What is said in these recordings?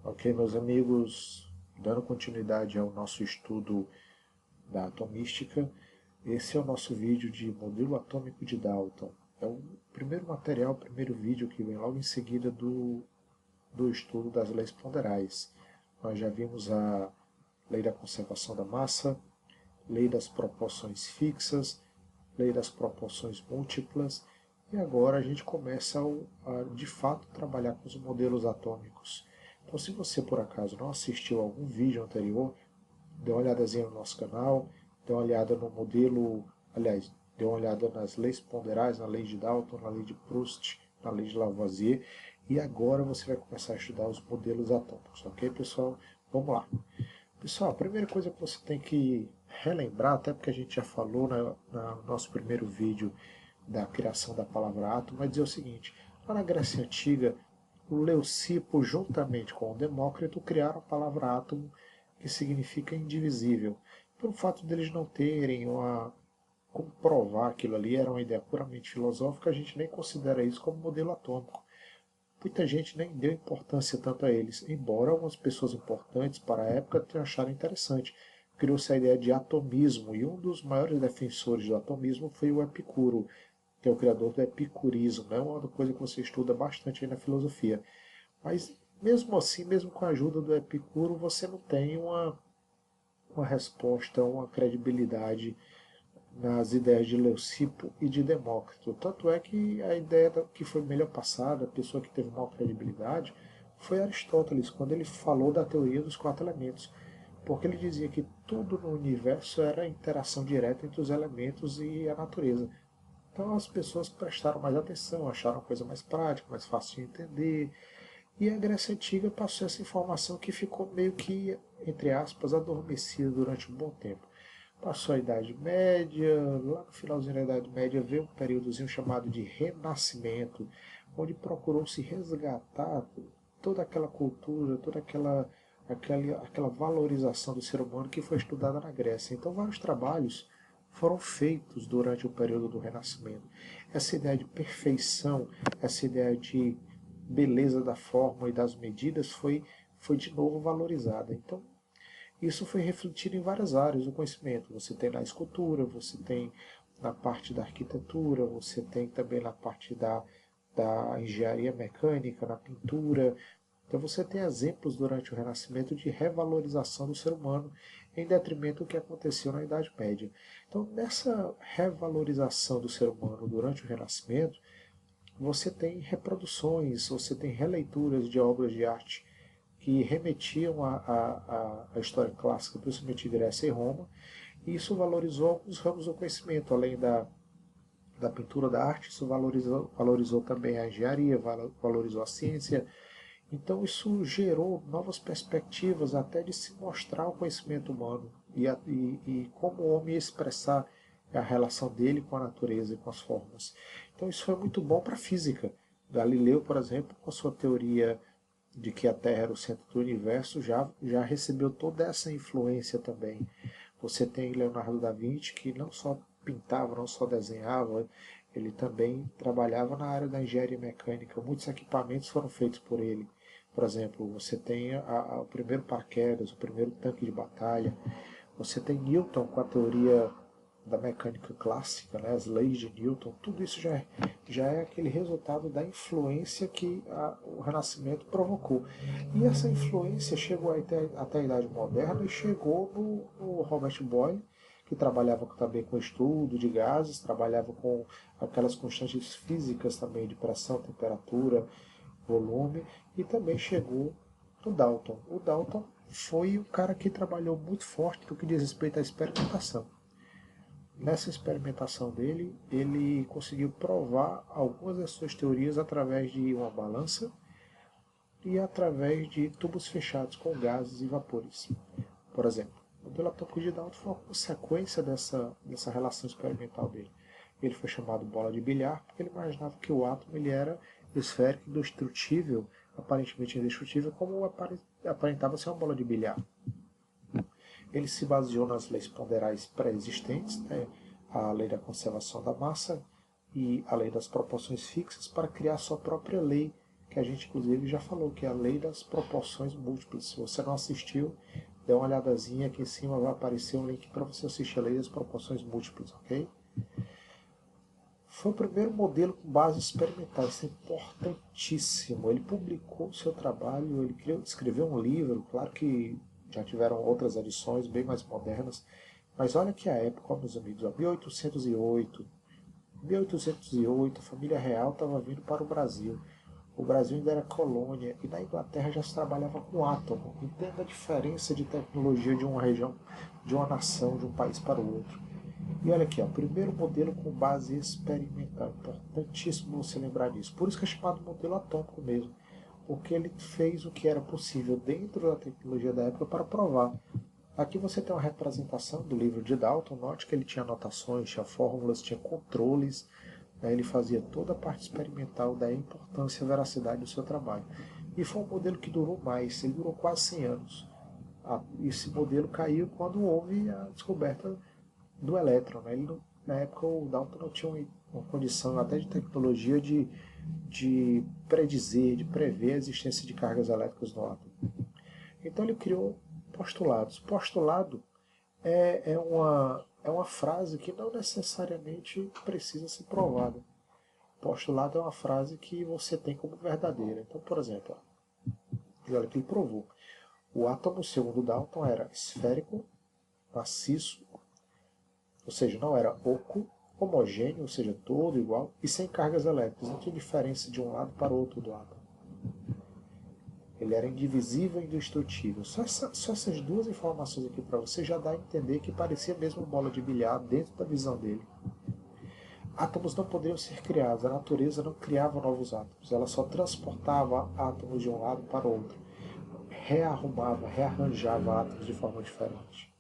Ok, meus amigos, dando continuidade ao nosso estudo da atomística, esse é o nosso vídeo de modelo atômico de Dalton. É o primeiro material, o primeiro vídeo que vem logo em seguida do estudo das leis ponderais. Nós já vimos a lei da conservação da massa, lei das proporções fixas, lei das proporções múltiplas, e agora a gente começa de fato trabalhar com os modelos atômicos. Então, se você por acaso não assistiu a algum vídeo anterior, dê uma olhadazinha no nosso canal, dê uma olhada no modelo, aliás, dê uma olhada nas leis ponderais, na lei de Dalton, na lei de Proust, na lei de Lavoisier, e agora você vai começar a estudar os modelos atômicos, ok, pessoal? Vamos lá. Pessoal, a primeira coisa que você tem que relembrar, até porque a gente já falou no nosso primeiro vídeo da criação da palavra átomo, é dizer o seguinte: lá na Grécia Antiga, o Leucipo, juntamente com o Demócrito, criaram a palavra átomo, que significa indivisível. Pelo fato deles não terem como provar aquilo ali, era uma ideia puramente filosófica, a gente nem considera isso como modelo atômico. Muita gente nem deu importância tanto a eles, embora algumas pessoas importantes para a época tenham achado interessante. Criou-se a ideia de atomismo, e um dos maiores defensores do atomismo foi o Epicuro, que é o criador do epicurismo, né? Uma coisa que você estuda bastante aí na filosofia. Mas mesmo assim, mesmo com a ajuda do Epicuro, você não tem uma resposta, uma credibilidade nas ideias de Leucipo e de Demócrito. Tanto é que a ideia que foi melhor passada, a pessoa que teve maior credibilidade, foi Aristóteles, quando ele falou da teoria dos quatro elementos. Porque ele dizia que tudo no universo era interação direta entre os elementos e a natureza. Então as pessoas prestaram mais atenção, acharam a coisa mais prática, mais fácil de entender. E a Grécia Antiga passou essa informação que ficou meio que, entre aspas, adormecida durante um bom tempo. Passou a Idade Média, lá no finalzinho da Idade Média veio um períodozinho chamado de Renascimento, onde procurou-se resgatar toda aquela cultura, toda aquela valorização do ser humano que foi estudada na Grécia. Então vários trabalhos foram feitos durante o período do Renascimento. Essa ideia de perfeição, essa ideia de beleza da forma e das medidas foi de novo valorizada. Então, isso foi refletido em várias áreas do conhecimento. Você tem na escultura, você tem na parte da arquitetura, você tem também na parte da engenharia mecânica, na pintura. Então você tem exemplos durante o Renascimento de revalorização do ser humano em detrimento do que aconteceu na Idade Média. Então nessa revalorização do ser humano durante o Renascimento, você tem reproduções, você tem releituras de obras de arte que remetiam à história clássica, principalmente de Grécia e Roma, e isso valorizou alguns ramos do conhecimento, além da pintura da arte, isso valorizou também a engenharia, valorizou a ciência. Então isso gerou novas perspectivas até de se mostrar o conhecimento humano e como o homem ia expressar a relação dele com a natureza e com as formas. Então isso foi muito bom para a física. Galileu, por exemplo, com a sua teoria de que a Terra era o centro do universo, já recebeu toda essa influência também. Você tem Leonardo da Vinci, que não só pintava, não só desenhava, ele também trabalhava na área da engenharia mecânica. Muitos equipamentos foram feitos por ele. Por exemplo, você tem o primeiro paraquedas, o primeiro tanque de batalha. Você tem Newton com a teoria da mecânica clássica, né, as leis de Newton. Tudo isso já é aquele resultado da influência que o Renascimento provocou. E essa influência chegou até a Idade Moderna e chegou no Robert Boyle, que trabalhava também com estudo de gases, trabalhava com aquelas constantes físicas também de pressão, temperatura, volume, e também chegou no Dalton. O Dalton foi o cara que trabalhou muito forte no que diz respeito à experimentação. Nessa experimentação dele, ele conseguiu provar algumas das suas teorias através de uma balança e através de tubos fechados com gases e vapores. Por exemplo, o modelo atômico de Dalton foi uma consequência dessa relação experimental dele. Ele foi chamado bola de bilhar porque ele imaginava que o átomo ele era esférico, indestrutível, aparentemente indestrutível, como aparentava ser uma bola de bilhar. Ele se baseou nas leis ponderais pré-existentes, né, a lei da conservação da massa e a lei das proporções fixas, para criar sua própria lei, que a gente inclusive já falou, que é a lei das proporções múltiplas. Se você não assistiu, dê uma olhadazinha, aqui em cima vai aparecer um link para você assistir a lei das proporções múltiplas, ok? Foi o primeiro modelo com base experimental, isso é importantíssimo. Ele publicou o seu trabalho, ele escreveu um livro, claro que já tiveram outras edições bem mais modernas, mas olha que a época, ó, meus amigos, ó, 1808, a família real estava vindo para o Brasil. O Brasil ainda era colônia e na Inglaterra já se trabalhava com átomo. Entenda a diferença de tecnologia de uma região, de uma nação, de um país para o outro. E olha aqui, ó, primeiro modelo com base experimental. Importantíssimo você lembrar disso. Por isso que é chamado modelo atômico mesmo. Porque ele fez o que era possível dentro da tecnologia da época para provar. Aqui você tem uma representação do livro de Dalton. Note que ele tinha anotações, tinha fórmulas, tinha controles. Ele fazia toda a parte experimental da importância e veracidade do seu trabalho. E foi um modelo que durou mais, ele durou quase 100 anos. Esse modelo caiu quando houve a descoberta do elétron. Na época o Dalton não tinha uma condição até de tecnologia de predizer, de prever a existência de cargas elétricas no átomo. Então ele criou postulados. Postulado é uma frase que não necessariamente precisa ser provada. Postulado é uma frase que você tem como verdadeira. Então, por exemplo, olha que ele provou. O átomo, segundo Dalton, era esférico, maciço, ou seja, não era oco, homogêneo, ou seja, todo igual, e sem cargas elétricas. Não tinha diferença de um lado para o outro do átomo. Ele era indivisível e indestrutível. Só essas duas informações aqui para você já dá a entender que parecia mesmo uma bola de bilhar dentro da visão dele. Átomos não poderiam ser criados, a natureza não criava novos átomos, ela só transportava átomos de um lado para o outro, rearrumava, rearranjava átomos de forma diferente.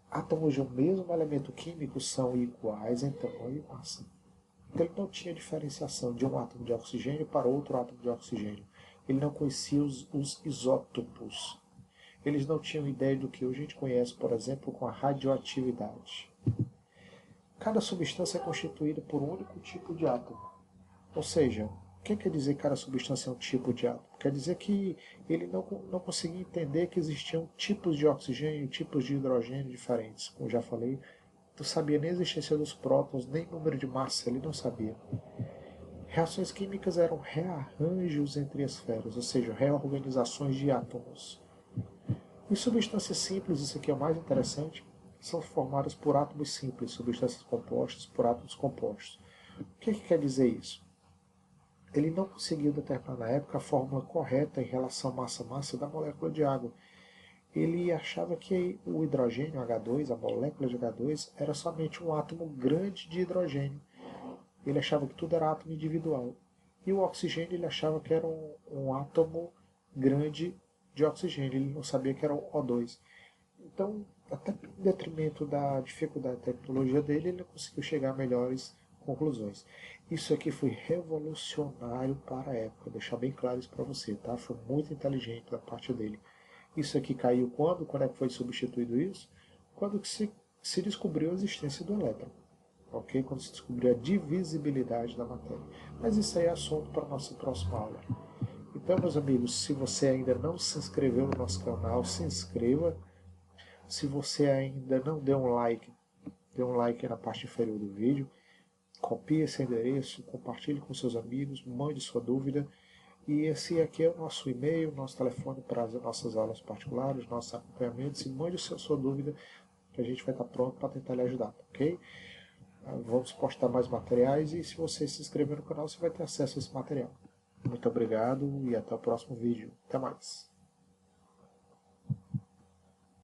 Átomos de um mesmo elemento químico são iguais em tamanho e massa. Então ele não tinha diferenciação de um átomo de oxigênio para outro átomo de oxigênio. Ele não conhecia os isótopos. Eles não tinham ideia do que hoje a gente conhece, por exemplo, com a radioatividade. Cada substância é constituída por um único tipo de átomo. Ou seja, o que quer dizer que cada substância é um tipo de átomo? Quer dizer que ele não conseguia entender que existiam tipos de oxigênio, tipos de hidrogênio diferentes. Como já falei, não sabia nem a existência dos prótons, nem número de massa, ele não sabia. Reações químicas eram rearranjos entre esferas, ou seja, reorganizações de átomos. E substâncias simples, isso aqui é o mais interessante, são formadas por átomos simples, substâncias compostas por átomos compostos. O que quer dizer isso? Ele não conseguiu determinar na época a fórmula correta em relação massa-massa da molécula de água. Ele achava que o hidrogênio H2, a molécula de H2, era somente um átomo grande de hidrogênio. Ele achava que tudo era átomo individual. E o oxigênio ele achava que era um átomo grande de oxigênio. Ele não sabia que era o O2. Então, até em detrimento da dificuldade da tecnologia dele, ele não conseguiu chegar a melhores conclusões. Isso aqui foi revolucionário para a época, vou deixar bem claro isso para você, tá? Foi muito inteligente da parte dele. Isso aqui caiu quando? Quando é que foi substituído isso? Quando se descobriu a existência do elétron. Ok? Quando se descobriu a divisibilidade da matéria. Mas isso aí é assunto para a nossa próxima aula. Então, meus amigos, se você ainda não se inscreveu no nosso canal, se inscreva. Se você ainda não deu um like, dê um like na parte inferior do vídeo. Copie esse endereço, compartilhe com seus amigos, mande sua dúvida. E esse aqui é o nosso e-mail, nosso telefone para as nossas aulas particulares, nossos acompanhamentos. E mande sua dúvida, que a gente vai estar pronto para tentar lhe ajudar, ok? Vamos postar mais materiais e se você se inscrever no canal, você vai ter acesso a esse material. Muito obrigado e até o próximo vídeo. Até mais.